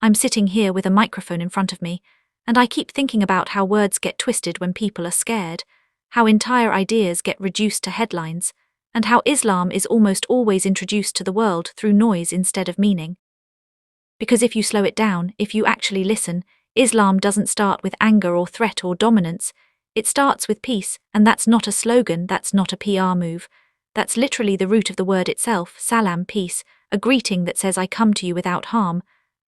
I'm sitting here with a microphone in front of me, and I keep thinking about how words get twisted when people are scared, how entire ideas get reduced to headlines, and how Islam is almost always introduced to the world through noise instead of meaning. Because if you slow it down, if you actually listen, Islam doesn't start with anger or threat or dominance. It starts with peace, and that's not a slogan, that's not a PR move. That's literally the root of the word itself, salam, peace, a greeting that says I come to you without harm,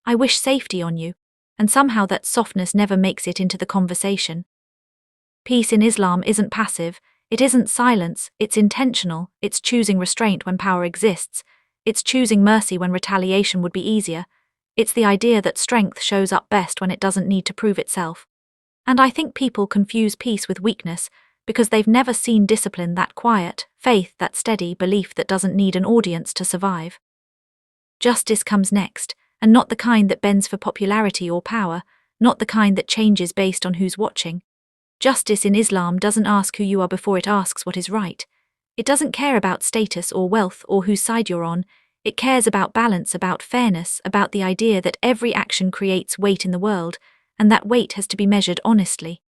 I wish safety on you, and somehow that softness never makes it into the conversation. Peace in Islam isn't passive, it isn't silence, it's intentional, it's choosing restraint when power exists, it's choosing mercy when retaliation would be easier, it's the idea that strength shows up best when it doesn't need to prove itself. And I think people confuse peace with weakness because they've never seen discipline that quiet, faith that steady, belief that doesn't need an audience to survive. Justice comes next, and not the kind that bends for popularity or power, not the kind that changes based on who's watching. Justice in Islam doesn't ask who you are before it asks what is right. It doesn't care about status or wealth or whose side you're on. It cares about balance, about fairness, about the idea that every action creates weight in the world, and that weight has to be measured honestly.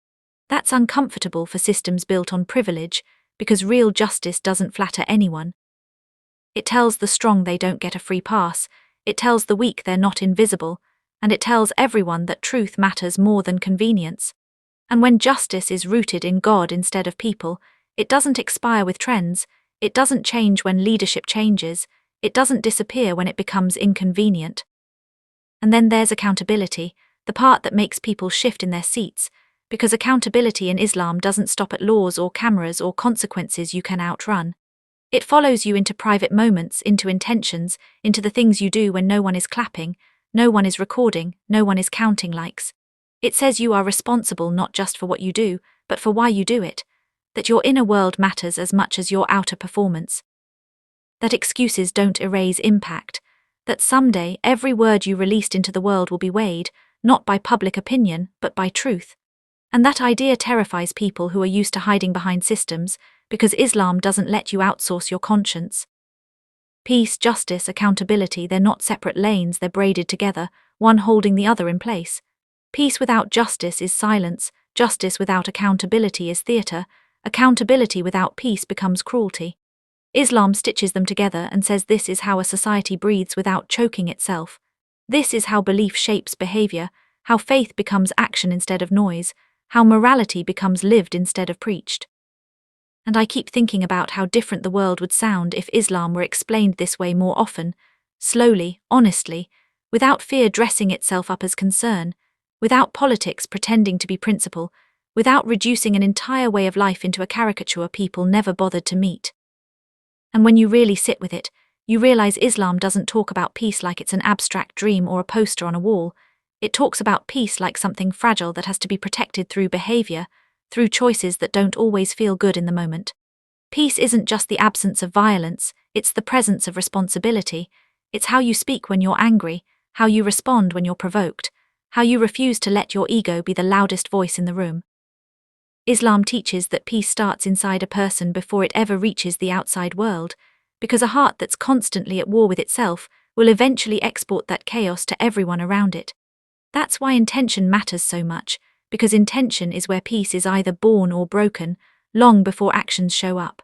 That's uncomfortable for systems built on privilege, because real justice doesn't flatter anyone. It tells the strong they don't get a free pass, it tells the weak they're not invisible, and it tells everyone that truth matters more than convenience. And when justice is rooted in God instead of people, it doesn't expire with trends, it doesn't change when leadership changes, it doesn't disappear when it becomes inconvenient. And then there's accountability, the part that makes people shift in their seats, because accountability in Islam doesn't stop at laws or cameras or consequences you can outrun. It follows you into private moments, into intentions, into the things you do when no one is clapping, no one is recording, no one is counting likes. It says you are responsible not just for what you do, but for why you do it, that your inner world matters as much as your outer performance. That excuses don't erase impact, that someday every word you released into the world will be weighed, not by public opinion, but by truth. And that idea terrifies people who are used to hiding behind systems, because Islam doesn't let you outsource your conscience. Peace, justice, accountability, they're not separate lanes, they're braided together, one holding the other in place. Peace without justice is silence, justice without accountability is theatre, accountability without peace becomes cruelty. Islam stitches them together and says this is how a society breathes without choking itself. This is how belief shapes behavior, how faith becomes action instead of noise, how morality becomes lived instead of preached. And I keep thinking about how different the world would sound if Islam were explained this way more often, slowly, honestly, without fear dressing itself up as concern, without politics pretending to be principle, without reducing an entire way of life into a caricature people never bothered to meet. And when you really sit with it, you realize Islam doesn't talk about peace like it's an abstract dream or a poster on a wall. It talks about peace like something fragile that has to be protected through behavior, through choices that don't always feel good in the moment. Peace isn't just the absence of violence, it's the presence of responsibility. It's how you speak when you're angry, how you respond when you're provoked, how you refuse to let your ego be the loudest voice in the room. Islam teaches that peace starts inside a person before it ever reaches the outside world, because a heart that's constantly at war with itself will eventually export that chaos to everyone around it. That's why intention matters so much, because intention is where peace is either born or broken, long before actions show up.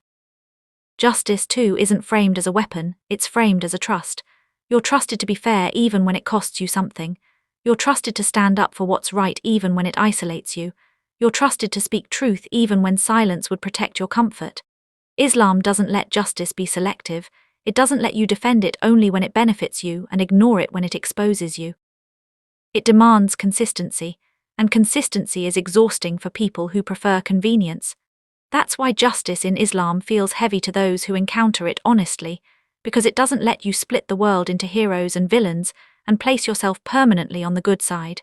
Justice, too, isn't framed as a weapon, it's framed as a trust. You're trusted to be fair even when it costs you something. You're trusted to stand up for what's right even when it isolates you. You're trusted to speak truth even when silence would protect your comfort. Islam doesn't let justice be selective. It doesn't let you defend it only when it benefits you and ignore it when it exposes you. It demands consistency, and consistency is exhausting for people who prefer convenience. That's why justice in Islam feels heavy to those who encounter it honestly, because it doesn't let you split the world into heroes and villains and place yourself permanently on the good side.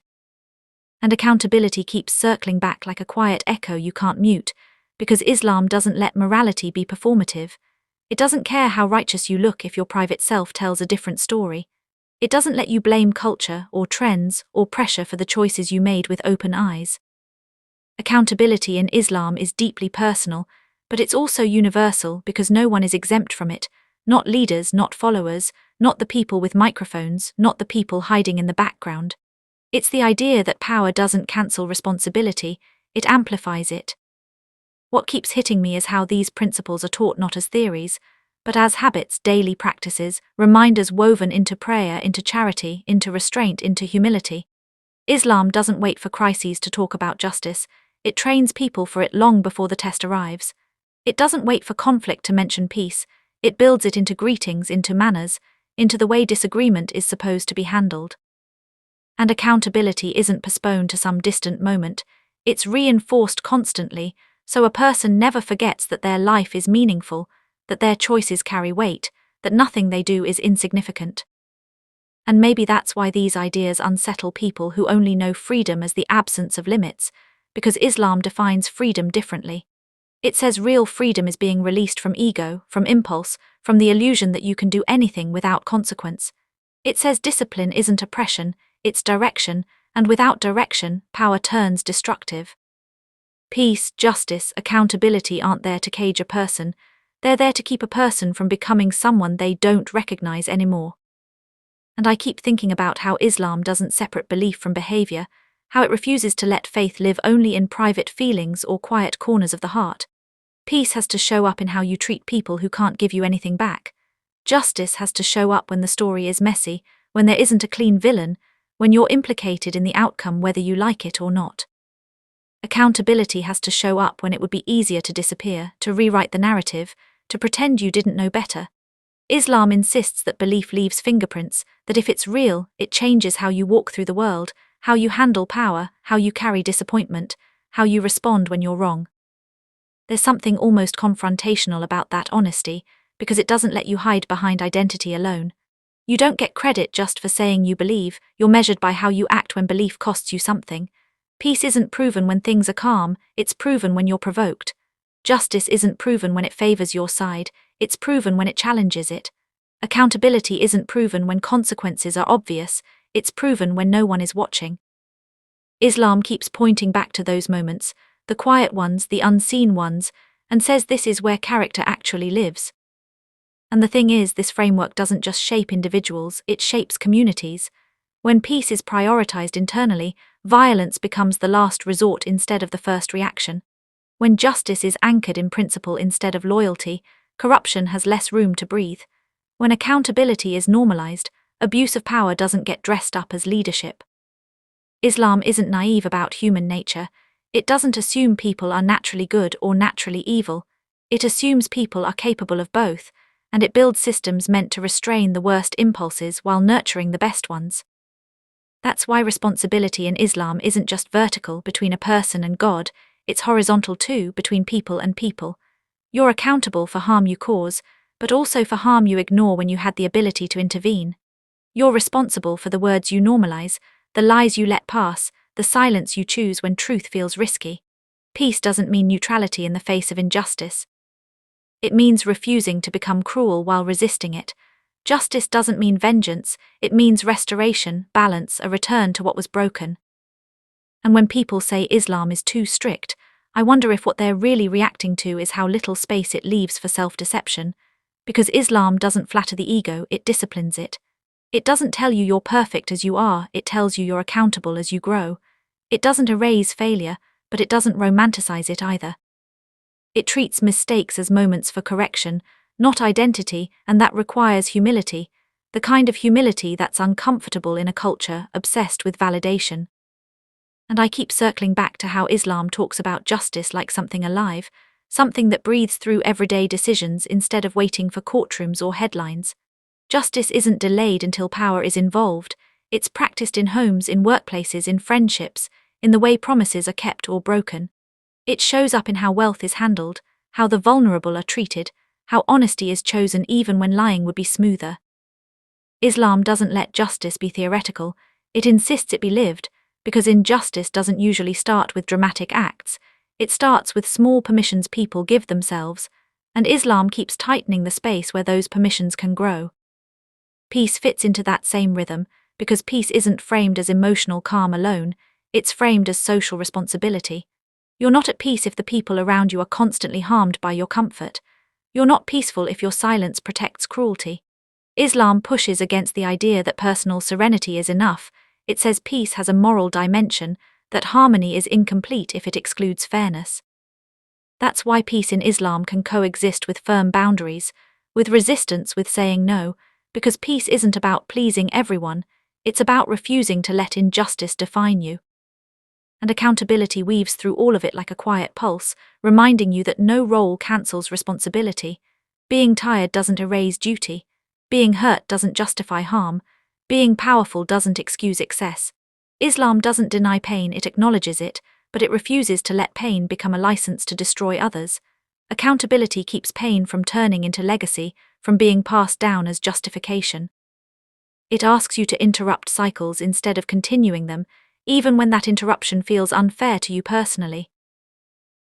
And accountability keeps circling back like a quiet echo you can't mute, because Islam doesn't let morality be performative. It doesn't care how righteous you look if your private self tells a different story. It doesn't let you blame culture or trends or pressure for the choices you made with open eyes. Accountability in Islam is deeply personal, but it's also universal because no one is exempt from it, not leaders, not followers, not the people with microphones, not the people hiding in the background. It's the idea that power doesn't cancel responsibility, it amplifies it. What keeps hitting me is how these principles are taught not as theories, but as habits, daily practices, reminders woven into prayer, into charity, into restraint, into humility. Islam doesn't wait for crises to talk about justice, it trains people for it long before the test arrives. It doesn't wait for conflict to mention peace, it builds it into greetings, into manners, into the way disagreement is supposed to be handled. And accountability isn't postponed to some distant moment, it's reinforced constantly, so a person never forgets that their life is meaningful, that their choices carry weight, that nothing they do is insignificant. And maybe that's why these ideas unsettle people who only know freedom as the absence of limits, because Islam defines freedom differently. It says real freedom is being released from ego, from impulse, from the illusion that you can do anything without consequence. It says discipline isn't oppression, it's direction, and without direction, power turns destructive. Peace, justice, accountability aren't there to cage a person, they're there to keep a person from becoming someone they don't recognize anymore. And I keep thinking about how Islam doesn't separate belief from behavior, how it refuses to let faith live only in private feelings or quiet corners of the heart. Peace has to show up in how you treat people who can't give you anything back. Justice has to show up when the story is messy, when there isn't a clean villain, when you're implicated in the outcome whether you like it or not. Accountability has to show up when it would be easier to disappear, to rewrite the narrative, to pretend you didn't know better. Islam insists that belief leaves fingerprints, that if it's real, it changes how you walk through the world, how you handle power, how you carry disappointment, how you respond when you're wrong. There's something almost confrontational about that honesty, because it doesn't let you hide behind identity alone. You don't get credit just for saying you believe, you're measured by how you act when belief costs you something. Peace isn't proven when things are calm, it's proven when you're provoked. Justice isn't proven when it favors your side, it's proven when it challenges it. Accountability isn't proven when consequences are obvious, it's proven when no one is watching. Islam keeps pointing back to those moments, the quiet ones, the unseen ones, and says this is where character actually lives. And the thing is, this framework doesn't just shape individuals, it shapes communities. When peace is prioritized internally, violence becomes the last resort instead of the first reaction. When justice is anchored in principle instead of loyalty, corruption has less room to breathe. When accountability is normalized, abuse of power doesn't get dressed up as leadership. Islam isn't naive about human nature. It doesn't assume people are naturally good or naturally evil. It assumes people are capable of both, and it builds systems meant to restrain the worst impulses while nurturing the best ones. That's why responsibility in Islam isn't just vertical between a person and God, it's horizontal too, between people and people. You're accountable for harm you cause, but also for harm you ignore when you had the ability to intervene. You're responsible for the words you normalize, the lies you let pass, the silence you choose when truth feels risky. Peace doesn't mean neutrality in the face of injustice. It means refusing to become cruel while resisting it. Justice doesn't mean vengeance, it means restoration, balance, a return to what was broken. And when people say Islam is too strict, I wonder if what they're really reacting to is how little space it leaves for self-deception. Because Islam doesn't flatter the ego, it disciplines it. It doesn't tell you you're perfect as you are, it tells you you're accountable as you grow. It doesn't erase failure, but it doesn't romanticize it either. It treats mistakes as moments for correction, not identity, and that requires humility, the kind of humility that's uncomfortable in a culture obsessed with validation. And I keep circling back to how Islam talks about justice like something alive, something that breathes through everyday decisions instead of waiting for courtrooms or headlines. Justice isn't delayed until power is involved, it's practiced in homes, in workplaces, in friendships, in the way promises are kept or broken. It shows up in how wealth is handled, how the vulnerable are treated, how honesty is chosen even when lying would be smoother. Islam doesn't let justice be theoretical, it insists it be lived, because injustice doesn't usually start with dramatic acts, it starts with small permissions people give themselves, and Islam keeps tightening the space where those permissions can grow. Peace fits into that same rhythm, because peace isn't framed as emotional calm alone, it's framed as social responsibility. You're not at peace if the people around you are constantly harmed by your comfort. You're not peaceful if your silence protects cruelty. Islam pushes against the idea that personal serenity is enough, It says peace has a moral dimension, that harmony is incomplete if it excludes fairness. That's why peace in Islam can coexist with firm boundaries, with resistance with saying no, because peace isn't about pleasing everyone, it's about refusing to let injustice define you. And accountability weaves through all of it like a quiet pulse, reminding you that no role cancels responsibility. Being tired doesn't erase duty. Being hurt doesn't justify harm. Being powerful doesn't excuse excess. Islam doesn't deny pain, it acknowledges it, but it refuses to let pain become a license to destroy others. Accountability keeps pain from turning into legacy, from being passed down as justification. It asks you to interrupt cycles instead of continuing them, even when that interruption feels unfair to you personally.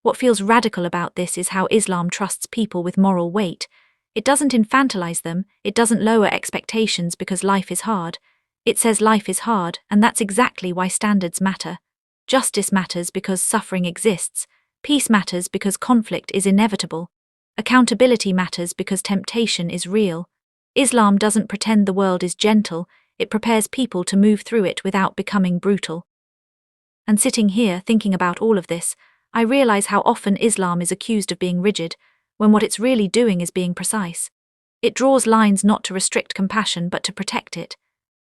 What feels radical about this is how Islam trusts people with moral weight. It doesn't infantilize them, it doesn't lower expectations because life is hard. It says life is hard, and that's exactly why standards matter. Justice matters because suffering exists. Peace matters because conflict is inevitable. Accountability matters because temptation is real. Islam doesn't pretend the world is gentle, it prepares people to move through it without becoming brutal. And sitting here thinking about all of this, I realize how often Islam is accused of being rigid, when what it's really doing is being precise. It draws lines not to restrict compassion but to protect it.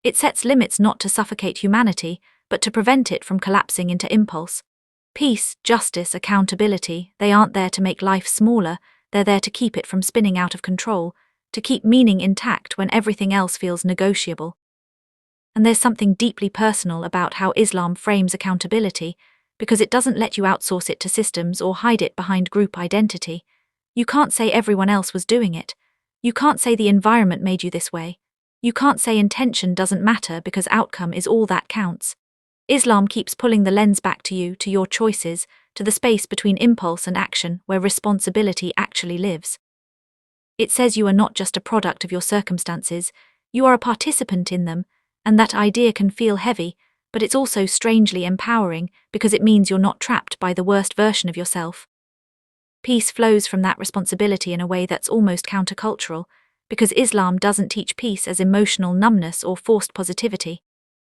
It sets limits not to suffocate humanity, but to prevent it from collapsing into impulse. Peace, justice, accountability, they aren't there to make life smaller, they're there to keep it from spinning out of control, to keep meaning intact when everything else feels negotiable. And there's something deeply personal about how Islam frames accountability, because it doesn't let you outsource it to systems or hide it behind group identity. You can't say everyone else was doing it. You can't say the environment made you this way. You can't say intention doesn't matter because outcome is all that counts. Islam keeps pulling the lens back to you, to your choices, to the space between impulse and action where responsibility actually lives. It says you are not just a product of your circumstances, you are a participant in them, and that idea can feel heavy, but it's also strangely empowering because it means you're not trapped by the worst version of yourself. Peace flows from that responsibility in a way that's almost countercultural, because Islam doesn't teach peace as emotional numbness or forced positivity.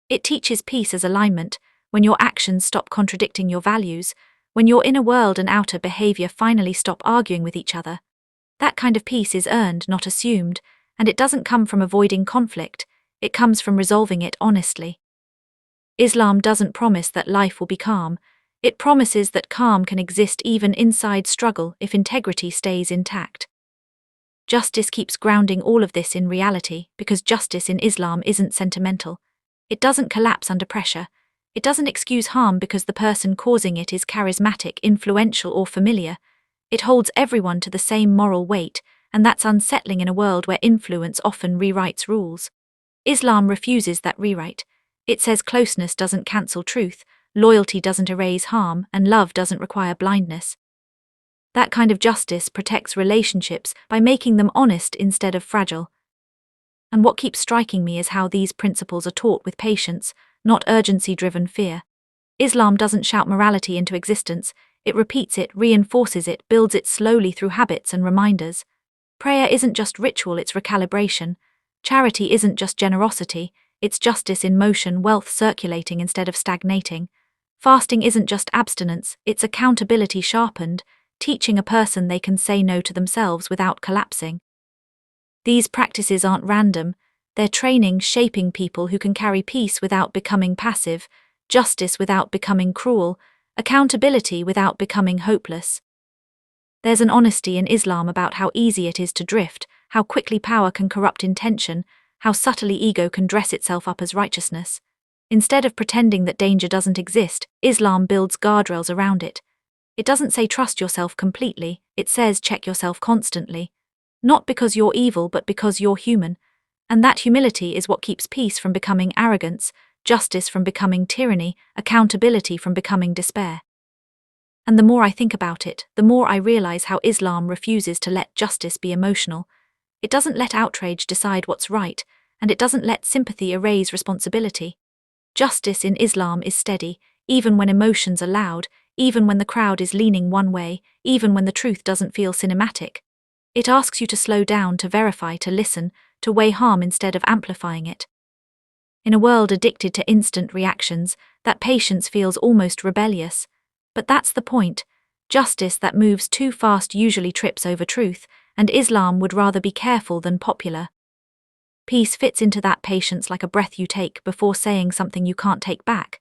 It teaches peace as alignment, when your actions stop contradicting your values, when your inner world and outer behavior finally stop arguing with each other. That kind of peace is earned, not assumed, and it doesn't come from avoiding conflict, it comes from resolving it honestly. Islam doesn't promise that life will be calm, it promises that calm can exist even inside struggle if integrity stays intact. Justice keeps grounding all of this in reality because justice in Islam isn't sentimental. It doesn't collapse under pressure. It doesn't excuse harm because the person causing it is charismatic, influential, or familiar. It holds everyone to the same moral weight, and that's unsettling in a world where influence often rewrites rules. Islam refuses that rewrite. It says closeness doesn't cancel truth, loyalty doesn't erase harm, and love doesn't require blindness. That kind of justice protects relationships by making them honest instead of fragile. And what keeps striking me is how these principles are taught with patience, not urgency-driven fear. Islam doesn't shout morality into existence, it repeats it, reinforces it, builds it slowly through habits and reminders. Prayer isn't just ritual, it's recalibration. Charity isn't just generosity, it's justice in motion, wealth circulating instead of stagnating. Fasting isn't just abstinence, it's accountability sharpened, teaching a person they can say no to themselves without collapsing. These practices aren't random, they're training, shaping people who can carry peace without becoming passive, justice without becoming cruel, accountability without becoming hopeless. There's an honesty in Islam about how easy it is to drift, how quickly power can corrupt intention, how subtly ego can dress itself up as righteousness. Instead of pretending that danger doesn't exist, Islam builds guardrails around it. It doesn't say trust yourself completely, it says check yourself constantly. Not because you're evil but because you're human. And that humility is what keeps peace from becoming arrogance, justice from becoming tyranny, accountability from becoming despair. And the more I think about it, the more I realize how Islam refuses to let justice be emotional. It doesn't let outrage decide what's right, and it doesn't let sympathy erase responsibility. Justice in Islam is steady, even when emotions are loud, even when the crowd is leaning one way, even when the truth doesn't feel cinematic. It asks you to slow down, to verify, to listen, to weigh harm instead of amplifying it. In a world addicted to instant reactions, that patience feels almost rebellious. But that's the point. Justice that moves too fast usually trips over truth, and Islam would rather be careful than popular. Peace fits into that patience like a breath you take before saying something you can't take back.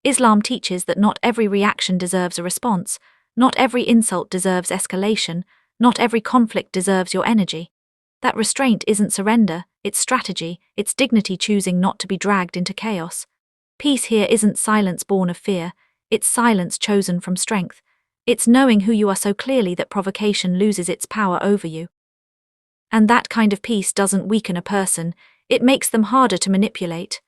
Islam teaches that not every reaction deserves a response, not every insult deserves escalation, not every conflict deserves your energy. That restraint isn't surrender, it's strategy, it's dignity choosing not to be dragged into chaos. Peace here isn't silence born of fear, it's silence chosen from strength. It's knowing who you are so clearly that provocation loses its power over you. And that kind of peace doesn't weaken a person, it makes them harder to manipulate.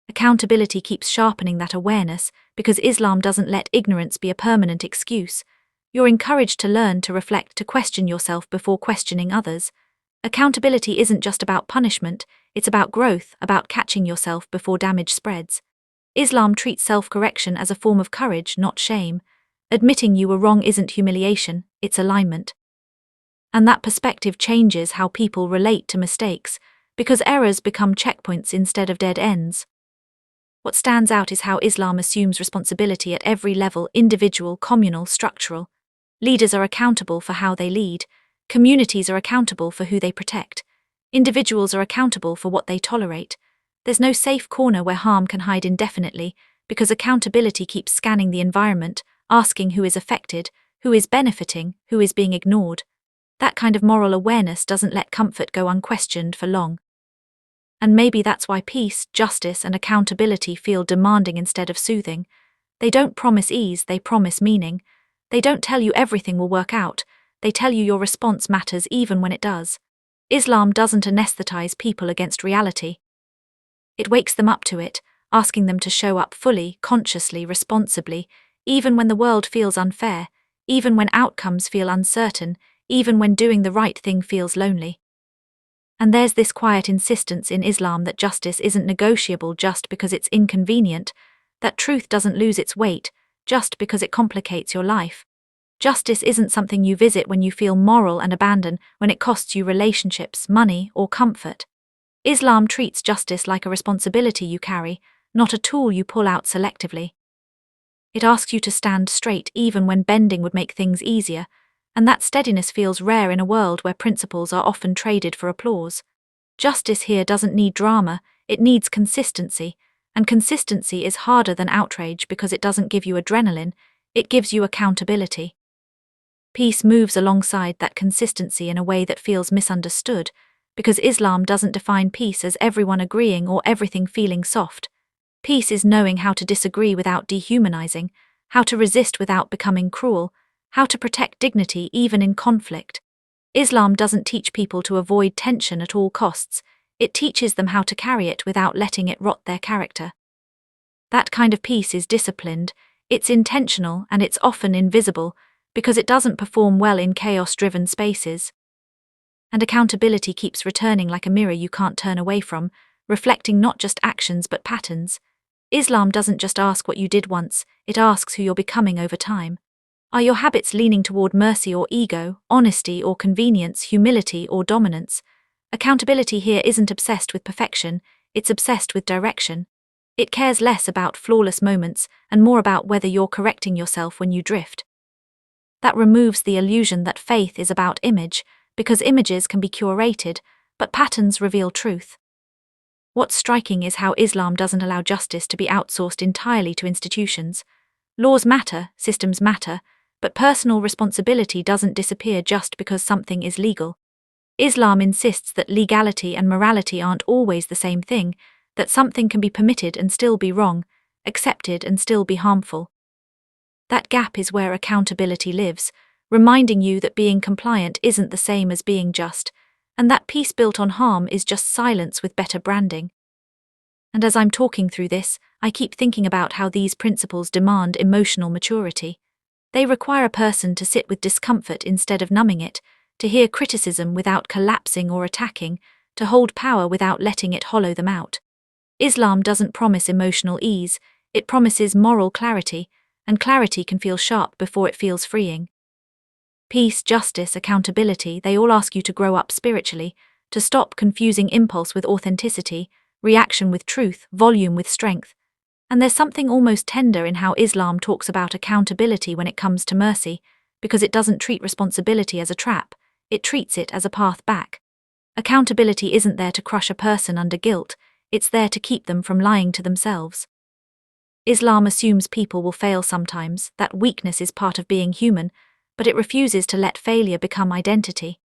Accountability keeps sharpening that awareness because Islam doesn't let ignorance be a permanent excuse. You're encouraged to learn, to reflect, to question yourself before questioning others. Accountability isn't just about punishment, it's about growth, about catching yourself before damage spreads. Islam treats self-correction as a form of courage, not shame. Admitting you were wrong isn't humiliation, it's alignment. And that perspective changes how people relate to mistakes, because errors become checkpoints instead of dead ends. What stands out is how Islam assumes responsibility at every level: individual, communal, structural. Leaders are accountable for how they lead. Communities are accountable for who they protect. Individuals are accountable for what they tolerate. There's no safe corner where harm can hide indefinitely, because accountability keeps scanning the environment, asking who is affected, who is benefiting, who is being ignored. That kind of moral awareness doesn't let comfort go unquestioned for long. And maybe that's why peace, justice, and accountability feel demanding instead of soothing. They don't promise ease, they promise meaning. They don't tell you everything will work out, they tell you your response matters even when it does. Islam doesn't anesthetize people against reality. It wakes them up to it, asking them to show up fully, consciously, responsibly, even when the world feels unfair, even when outcomes feel uncertain, even when doing the right thing feels lonely. And there's this quiet insistence in Islam that justice isn't negotiable just because it's inconvenient, that truth doesn't lose its weight just because it complicates your life. Justice isn't something you visit when you feel moral and abandon when it costs you relationships, money, or comfort. Islam treats justice like a responsibility you carry, not a tool you pull out selectively. It asks you to stand straight even when bending would make things easier, and that steadiness feels rare in a world where principles are often traded for applause. Justice here doesn't need drama, it needs consistency, and consistency is harder than outrage because it doesn't give you adrenaline, it gives you accountability. Peace moves alongside that consistency in a way that feels misunderstood, because Islam doesn't define peace as everyone agreeing or everything feeling soft. Peace is knowing how to disagree without dehumanizing, how to resist without becoming cruel, how to protect dignity even in conflict. Islam doesn't teach people to avoid tension at all costs, it teaches them how to carry it without letting it rot their character. That kind of peace is disciplined, it's intentional, and it's often invisible, because it doesn't perform well in chaos-driven spaces. And accountability keeps returning like a mirror you can't turn away from, reflecting not just actions but patterns. Islam doesn't just ask what you did once, it asks who you're becoming over time. Are your habits leaning toward mercy or ego, honesty or convenience, humility or dominance? Accountability here isn't obsessed with perfection, it's obsessed with direction. It cares less about flawless moments and more about whether you're correcting yourself when you drift. That removes the illusion that faith is about image, because images can be curated, but patterns reveal truth. What's striking is how Islam doesn't allow justice to be outsourced entirely to institutions. Laws matter, systems matter, but personal responsibility doesn't disappear just because something is legal. Islam insists that legality and morality aren't always the same thing, that something can be permitted and still be wrong, accepted and still be harmful. That gap is where accountability lives, reminding you that being compliant isn't the same as being just, and that peace built on harm is just silence with better branding. And as I'm talking through this, I keep thinking about how these principles demand emotional maturity. They require a person to sit with discomfort instead of numbing it, to hear criticism without collapsing or attacking, to hold power without letting it hollow them out. Islam doesn't promise emotional ease, it promises moral clarity, and clarity can feel sharp before it feels freeing. Peace, justice, accountability, they all ask you to grow up spiritually, to stop confusing impulse with authenticity, reaction with truth, volume with strength. And there's something almost tender in how Islam talks about accountability when it comes to mercy, because it doesn't treat responsibility as a trap, it treats it as a path back. Accountability isn't there to crush a person under guilt, it's there to keep them from lying to themselves. Islam assumes people will fail sometimes, that weakness is part of being human, but it refuses to let failure become identity.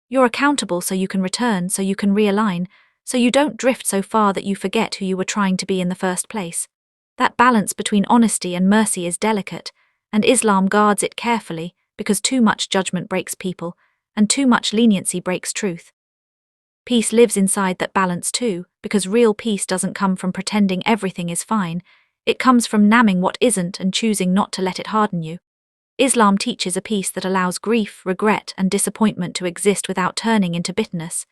You're accountable so you can return, so you can realign, so you don't drift so far that you forget who you were trying to be in the first place. That balance between honesty and mercy is delicate, and Islam guards it carefully because too much judgment breaks people, and too much leniency breaks truth. Peace lives inside that balance too, because real peace doesn't come from pretending everything is fine, it comes from naming what isn't and choosing not to let it harden you. Islam teaches a peace that allows grief, regret, and disappointment to exist without turning into bitterness.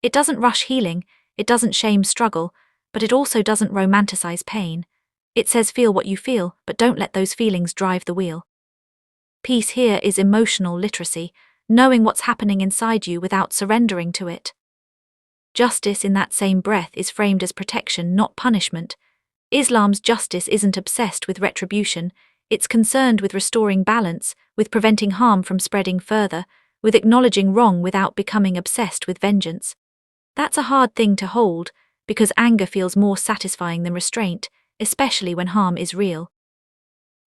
It doesn't rush healing, it doesn't shame struggle, but it also doesn't romanticize pain. It says feel what you feel, but don't let those feelings drive the wheel. Peace here is emotional literacy, knowing what's happening inside you without surrendering to it. Justice in that same breath is framed as protection, not punishment. Islam's justice isn't obsessed with retribution, it's concerned with restoring balance, with preventing harm from spreading further, with acknowledging wrong without becoming obsessed with vengeance. That's a hard thing to hold, because anger feels more satisfying than restraint, especially when harm is real.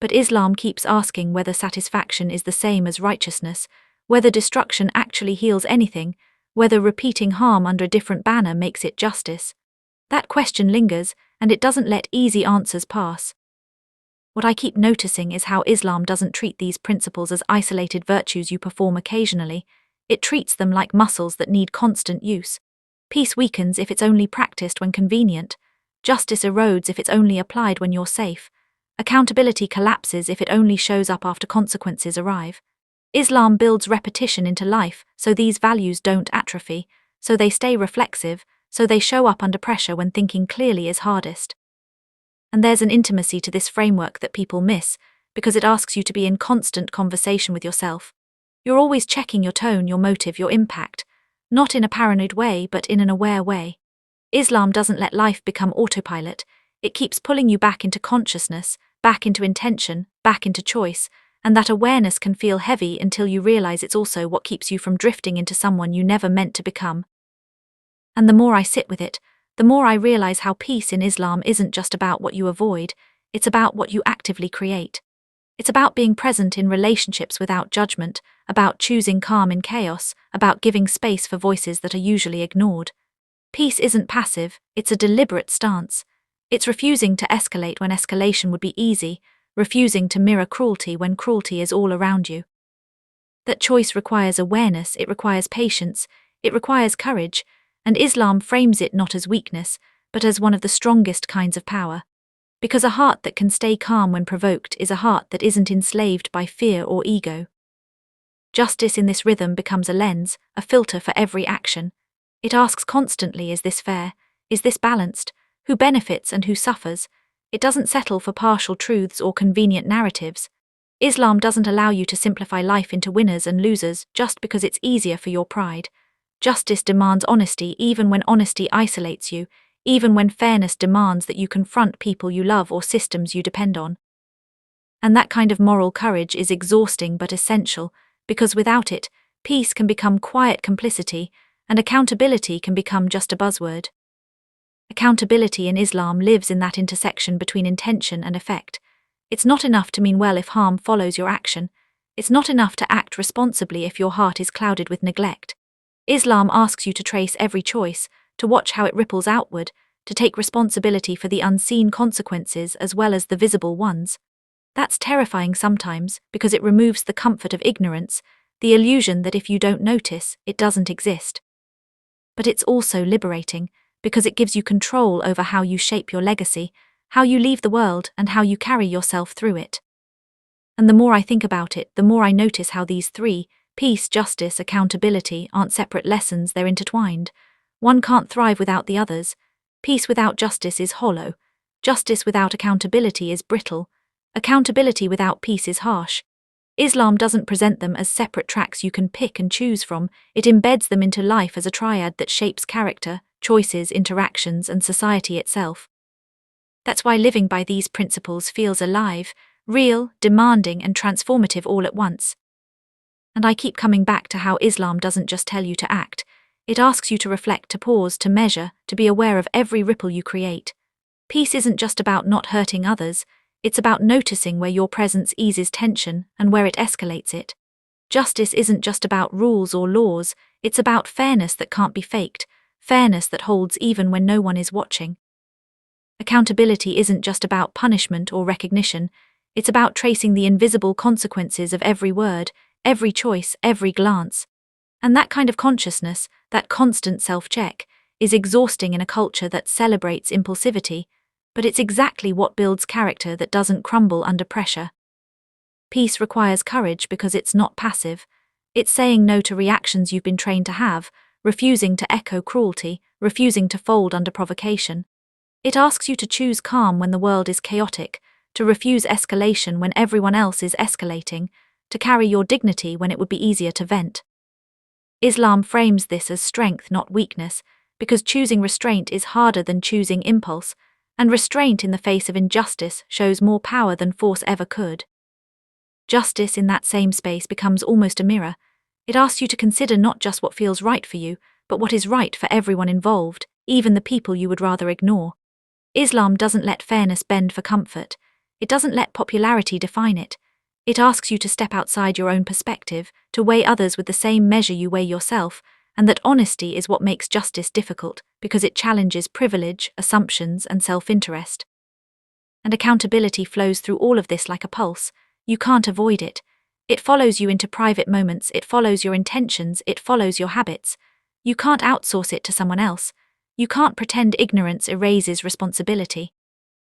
But Islam keeps asking whether satisfaction is the same as righteousness, whether destruction actually heals anything, whether repeating harm under a different banner makes it justice. That question lingers, and it doesn't let easy answers pass. What I keep noticing is how Islam doesn't treat these principles as isolated virtues you perform occasionally. It treats them like muscles that need constant use. Peace weakens if it's only practiced when convenient. Justice erodes if it's only applied when you're safe. Accountability collapses if it only shows up after consequences arrive. Islam builds repetition into life so these values don't atrophy, so they stay reflexive, so they show up under pressure when thinking clearly is hardest. And there's an intimacy to this framework that people miss, because it asks you to be in constant conversation with yourself. You're always checking your tone, your motive, your impact, not in a paranoid way, but in an aware way. Islam doesn't let life become autopilot, it keeps pulling you back into consciousness, back into intention, back into choice, and that awareness can feel heavy until you realize it's also what keeps you from drifting into someone you never meant to become. And the more I sit with it, the more I realize how peace in Islam isn't just about what you avoid, it's about what you actively create. It's about being present in relationships without judgment, about choosing calm in chaos, about giving space for voices that are usually ignored. Peace isn't passive, it's a deliberate stance. It's refusing to escalate when escalation would be easy, refusing to mirror cruelty when cruelty is all around you. That choice requires awareness, it requires patience, it requires courage, and Islam frames it not as weakness, but as one of the strongest kinds of power. Because a heart that can stay calm when provoked is a heart that isn't enslaved by fear or ego. Justice in this rhythm becomes a lens, a filter for every action. It asks constantly, is this fair? Is this balanced? Who benefits and who suffers? It doesn't settle for partial truths or convenient narratives. Islam doesn't allow you to simplify life into winners and losers just because it's easier for your pride. Justice demands honesty even when honesty isolates you, even when fairness demands that you confront people you love or systems you depend on. And that kind of moral courage is exhausting but essential, because without it, peace can become quiet complicity, and accountability can become just a buzzword. Accountability in Islam lives in that intersection between intention and effect. It's not enough to mean well if harm follows your action. It's not enough to act responsibly if your heart is clouded with neglect. Islam asks you to trace every choice, to watch how it ripples outward, to take responsibility for the unseen consequences as well as the visible ones. That's terrifying sometimes because it removes the comfort of ignorance, the illusion that if you don't notice, it doesn't exist. But it's also liberating because it gives you control over how you shape your legacy, how you leave the world, and how you carry yourself through it. And the more I think about it, the more I notice how these three, peace, justice, accountability, aren't separate lessons, they're intertwined. One can't thrive without the others. Peace without justice is hollow. Justice without accountability is brittle. Accountability without peace is harsh. Islam doesn't present them as separate tracks you can pick and choose from, it embeds them into life as a triad that shapes character, choices, interactions, and society itself. That's why living by these principles feels alive, real, demanding, and transformative all at once. And I keep coming back to how Islam doesn't just tell you to act, it asks you to reflect, to pause, to measure, to be aware of every ripple you create. Peace isn't just about not hurting others, it's about noticing where your presence eases tension and where it escalates it. Justice isn't just about rules or laws, it's about fairness that can't be faked, fairness that holds even when no one is watching. Accountability isn't just about punishment or recognition, it's about tracing the invisible consequences of every word, every choice, every glance. And that kind of consciousness, that constant self-check, is exhausting in a culture that celebrates impulsivity, but it's exactly what builds character that doesn't crumble under pressure. Peace requires courage because it's not passive. It's saying no to reactions you've been trained to have, refusing to echo cruelty, refusing to fold under provocation. It asks you to choose calm when the world is chaotic, to refuse escalation when everyone else is escalating, to carry your dignity when it would be easier to vent. Islam frames this as strength, not weakness, because choosing restraint is harder than choosing impulse, and restraint in the face of injustice shows more power than force ever could. Justice in that same space becomes almost a mirror. It asks you to consider not just what feels right for you, but what is right for everyone involved, even the people you would rather ignore. Islam doesn't let fairness bend for comfort. It doesn't let popularity define it. It asks you to step outside your own perspective, to weigh others with the same measure you weigh yourself, and that honesty is what makes justice difficult, because it challenges privilege, assumptions, and self-interest. And accountability flows through all of this like a pulse. You can't avoid it. It follows you into private moments, it follows your intentions, it follows your habits. You can't outsource it to someone else. You can't pretend ignorance erases responsibility.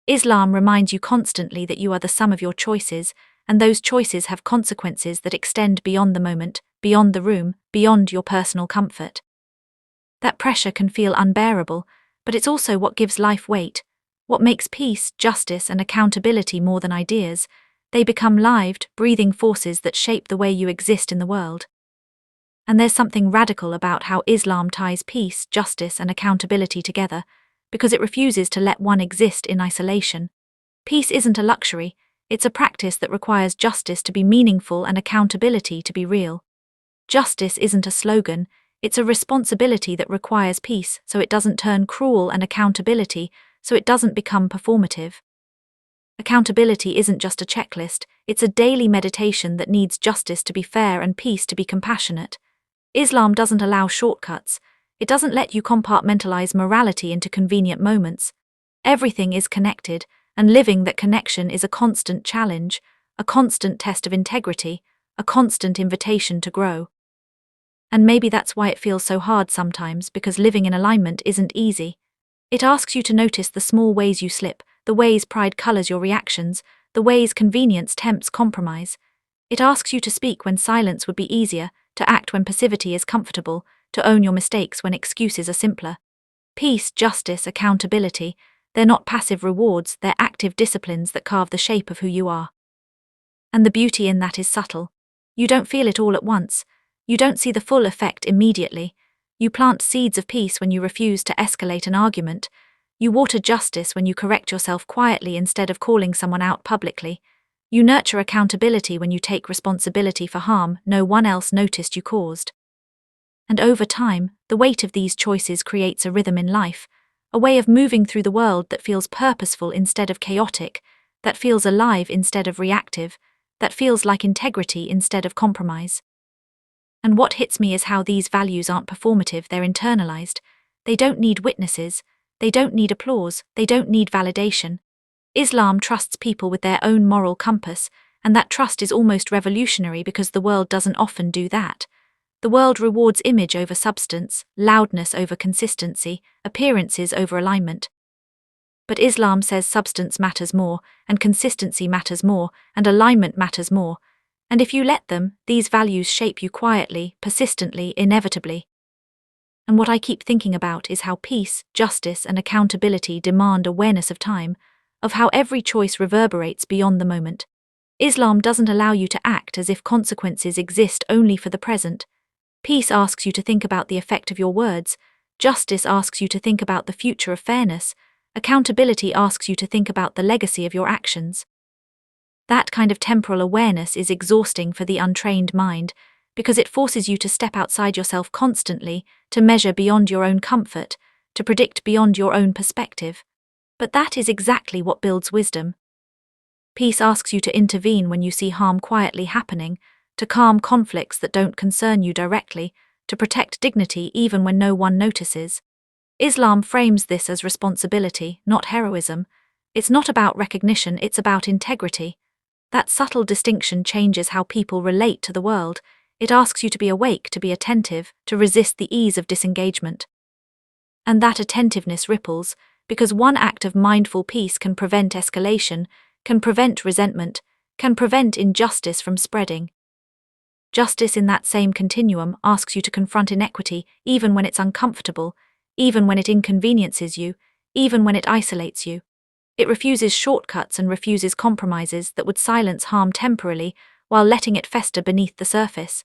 Islam reminds you constantly that you are the sum of your choices, and those choices have consequences that extend beyond the moment, beyond the room, beyond your personal comfort. That pressure can feel unbearable, but it's also what gives life weight, what makes peace, justice, and accountability more than ideas. They become lived, breathing forces that shape the way you exist in the world. And there's something radical about how Islam ties peace, justice, and accountability together, because it refuses to let one exist in isolation. Peace isn't a luxury, it's a practice that requires justice to be meaningful and accountability to be real. Justice isn't a slogan, it's a responsibility that requires peace so it doesn't turn cruel, and accountability so it doesn't become performative. Accountability isn't just a checklist, it's a daily meditation that needs justice to be fair and peace to be compassionate. Islam doesn't allow shortcuts. It doesn't let you compartmentalize morality into convenient moments. Everything is connected, and living that connection is a constant challenge, a constant test of integrity, a constant invitation to grow. And maybe that's why it feels so hard sometimes, because living in alignment isn't easy. It asks you to notice the small ways you slip, the ways pride colors your reactions, the ways convenience tempts compromise. It asks you to speak when silence would be easier, to act when passivity is comfortable, to own your mistakes when excuses are simpler. Peace, justice, accountability, they're not passive rewards, they're active disciplines that carve the shape of who you are. And the beauty in that is subtle. You don't feel it all at once. You don't see the full effect immediately. You plant seeds of peace when you refuse to escalate an argument. You water justice when you correct yourself quietly instead of calling someone out publicly. You nurture accountability when you take responsibility for harm no one else noticed you caused. And over time, the weight of these choices creates a rhythm in life, a way of moving through the world that feels purposeful instead of chaotic, that feels alive instead of reactive, that feels like integrity instead of compromise. And what hits me is how these values aren't performative, they're internalized. They don't need witnesses, they don't need applause, they don't need validation. Islam trusts people with their own moral compass, and that trust is almost revolutionary because the world doesn't often do that. The world rewards image over substance, loudness over consistency, appearances over alignment. But Islam says substance matters more, and consistency matters more, and alignment matters more. And if you let them, these values shape you quietly, persistently, inevitably. And what I keep thinking about is how peace, justice, and accountability demand awareness of time, of how every choice reverberates beyond the moment. Islam doesn't allow you to act as if consequences exist only for the present. Peace asks you to think about the effect of your words. Justice asks you to think about the future of fairness. Accountability asks you to think about the legacy of your actions. That kind of temporal awareness is exhausting for the untrained mind, because it forces you to step outside yourself constantly, to measure beyond your own comfort, to predict beyond your own perspective. But that is exactly what builds wisdom. Peace asks you to intervene when you see harm quietly happening, to calm conflicts that don't concern you directly, to protect dignity even when no one notices. Islam frames this as responsibility, not heroism. It's not about recognition, it's about integrity. That subtle distinction changes how people relate to the world. It asks you to be awake, to be attentive, to resist the ease of disengagement. And that attentiveness ripples, because one act of mindful peace can prevent escalation, can prevent resentment, can prevent injustice from spreading. Justice in that same continuum asks you to confront inequity even when it's uncomfortable, even when it inconveniences you, even when it isolates you. It refuses shortcuts and refuses compromises that would silence harm temporarily while letting it fester beneath the surface.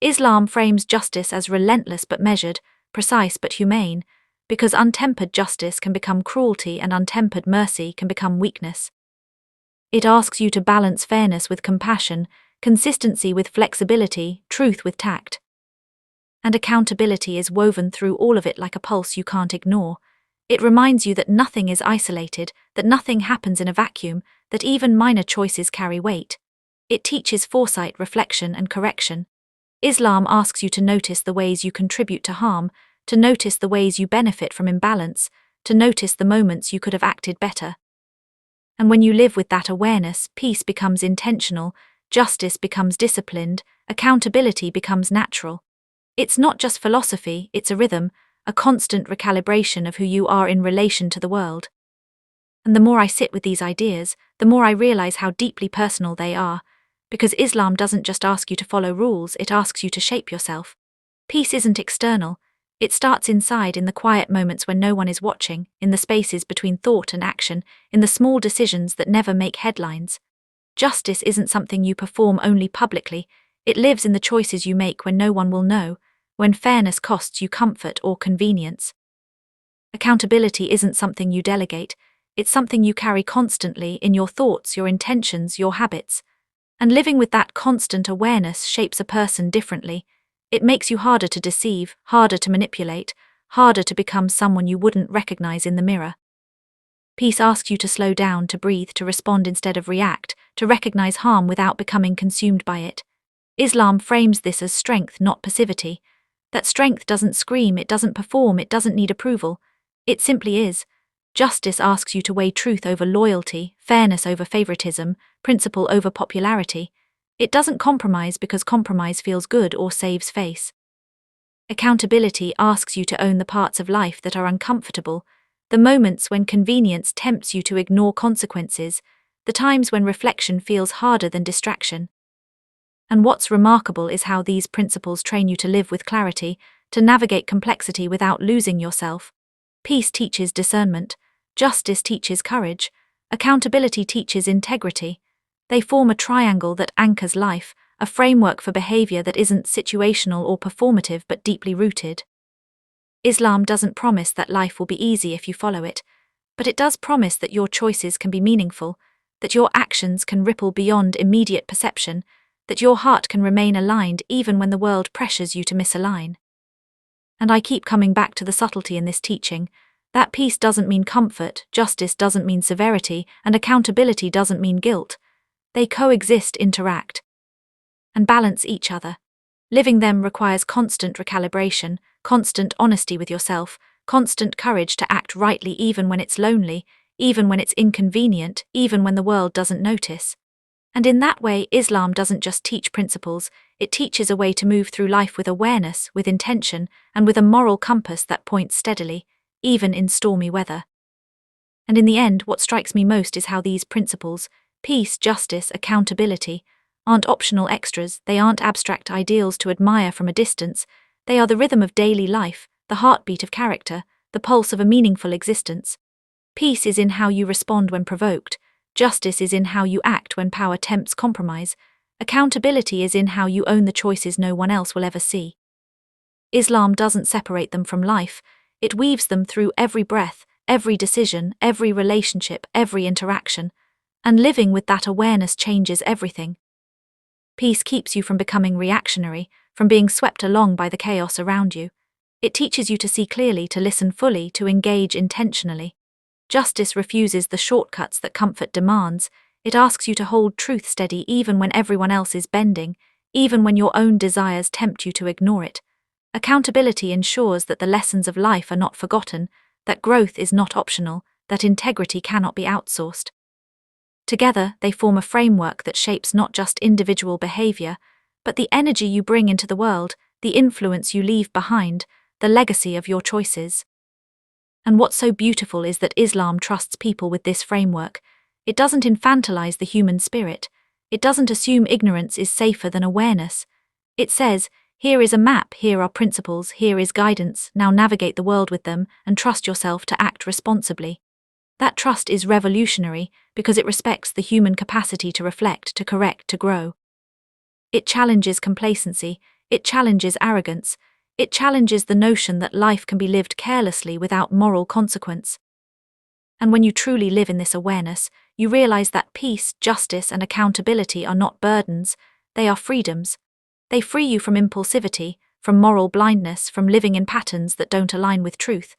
Islam frames justice as relentless but measured, precise but humane, because untempered justice can become cruelty and untempered mercy can become weakness. It asks you to balance fairness with compassion, consistency with flexibility, truth with tact. And accountability is woven through all of it like a pulse you can't ignore. It reminds you that nothing is isolated, that nothing happens in a vacuum, that even minor choices carry weight. It teaches foresight, reflection, and correction. Islam asks you to notice the ways you contribute to harm, to notice the ways you benefit from imbalance, to notice the moments you could have acted better. And when you live with that awareness, peace becomes intentional, justice becomes disciplined, accountability becomes natural. It's not just philosophy, it's a rhythm, a constant recalibration of who you are in relation to the world. And the more I sit with these ideas, the more I realize how deeply personal they are, because Islam doesn't just ask you to follow rules, it asks you to shape yourself. Peace isn't external, it starts inside, in the quiet moments when no one is watching, in the spaces between thought and action, in the small decisions that never make headlines. Justice isn't something you perform only publicly, it lives in the choices you make when no one will know, when fairness costs you comfort or convenience. Accountability isn't something you delegate, it's something you carry constantly in your thoughts, your intentions, your habits. And living with that constant awareness shapes a person differently. It makes you harder to deceive, harder to manipulate, harder to become someone you wouldn't recognize in the mirror. Peace asks you to slow down, to breathe, to respond instead of react, to recognize harm without becoming consumed by it. Islam frames this as strength, not passivity. That strength doesn't scream, it doesn't perform, it doesn't need approval. It simply is. Justice asks you to weigh truth over loyalty, fairness over favoritism, principle over popularity. It doesn't compromise because compromise feels good or saves face. Accountability asks you to own the parts of life that are uncomfortable, the moments when convenience tempts you to ignore consequences, the times when reflection feels harder than distraction. And what's remarkable is how these principles train you to live with clarity, to navigate complexity without losing yourself. Peace teaches discernment, justice teaches courage, accountability teaches integrity. They form a triangle that anchors life, a framework for behavior that isn't situational or performative but deeply rooted. Islam doesn't promise that life will be easy if you follow it, but it does promise that your choices can be meaningful, that your actions can ripple beyond immediate perception, that your heart can remain aligned even when the world pressures you to misalign. And I keep coming back to the subtlety in this teaching. That peace doesn't mean comfort, justice doesn't mean severity, and accountability doesn't mean guilt. They coexist, interact, and balance each other. Living them requires constant recalibration, constant honesty with yourself, constant courage to act rightly even when it's lonely, even when it's inconvenient, even when the world doesn't notice. And in that way, Islam doesn't just teach principles, it teaches a way to move through life with awareness, with intention, and with a moral compass that points steadily, even in stormy weather. And in the end, what strikes me most is how these principles, peace, justice, accountability, aren't optional extras, they aren't abstract ideals to admire from a distance, they are the rhythm of daily life, the heartbeat of character, the pulse of a meaningful existence. Peace is in how you respond when provoked, justice is in how you act when power tempts compromise, accountability is in how you own the choices no one else will ever see. Islam doesn't separate them from life, It weaves them through every breath, every decision, every relationship, every interaction. And living with that awareness changes everything. Peace keeps you from becoming reactionary, from being swept along by the chaos around you. It teaches you to see clearly, to listen fully, to engage intentionally. Justice refuses the shortcuts that comfort demands. It asks you to hold truth steady even when everyone else is bending, even when your own desires tempt you to ignore it. Accountability ensures that the lessons of life are not forgotten, that growth is not optional, that integrity cannot be outsourced. Together, they form a framework that shapes not just individual behavior, but the energy you bring into the world, the influence you leave behind, the legacy of your choices. And what's so beautiful is that Islam trusts people with this framework. It doesn't infantilize the human spirit. It doesn't assume ignorance is safer than awareness. It says, here is a map, here are principles, here is guidance, now navigate the world with them and trust yourself to act responsibly. That trust is revolutionary because it respects the human capacity to reflect, to correct, to grow. It challenges complacency, it challenges arrogance, it challenges the notion that life can be lived carelessly without moral consequence. And when you truly live in this awareness, you realize that peace, justice, and accountability are not burdens, they are freedoms. They free you from impulsivity, from moral blindness, from living in patterns that don't align with truth.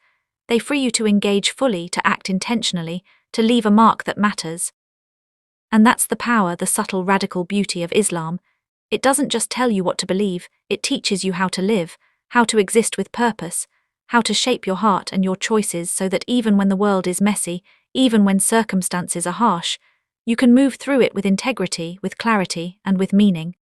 They free you to engage fully, to act intentionally, to leave a mark that matters. And that's the power, the subtle radical beauty of Islam. It doesn't just tell you what to believe, it teaches you how to live, how to exist with purpose, how to shape your heart and your choices so that even when the world is messy, even when circumstances are harsh, you can move through it with integrity, with clarity, and with meaning.